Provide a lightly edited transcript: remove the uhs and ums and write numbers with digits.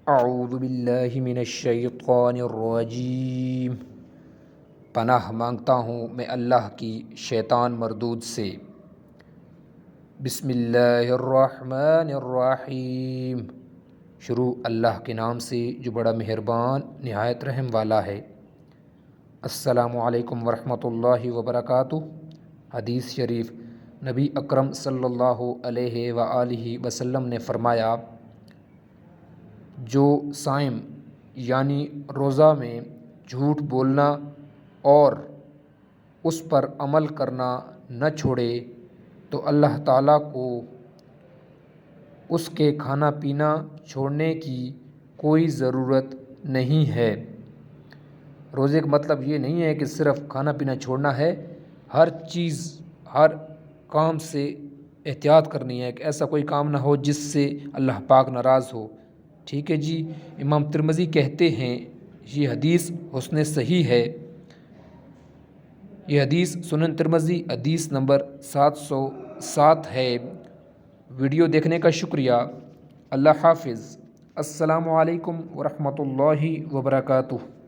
اعوذ باللہ من الشیطان الرجیم۔ پناہ مانگتا ہوں میں اللہ کی شیطان مردود سے۔ بسم اللہ الرحمن الرحیم۔ شروع اللہ کے نام سے جو بڑا مہربان نہایت رحم والا ہے۔ السلام علیکم ورحمۃ اللہ وبرکاتہ۔ حدیث شریف، نبی اکرم صلی اللہ علیہ وآلہ وسلم نے فرمایا، جو صائم یعنی روزہ میں جھوٹ بولنا اور اس پر عمل کرنا نہ چھوڑے تو اللہ تعالیٰ کو اس کے کھانا پینا چھوڑنے کی کوئی ضرورت نہیں ہے۔ روزے کا مطلب یہ نہیں ہے کہ صرف کھانا پینا چھوڑنا ہے، ہر چیز ہر کام سے احتیاط کرنی ہے کہ ایسا کوئی کام نہ ہو جس سے اللہ پاک ناراض ہو۔ ٹھیک ہے جی۔ امام ترمذی کہتے ہیں یہ حدیث حسن صحیح ہے۔ یہ حدیث سنن ترمذی حدیث نمبر 707 ہے۔ ویڈیو دیکھنے کا شکریہ۔ اللہ حافظ۔ السلام علیکم ورحمۃ اللہ وبرکاتہ۔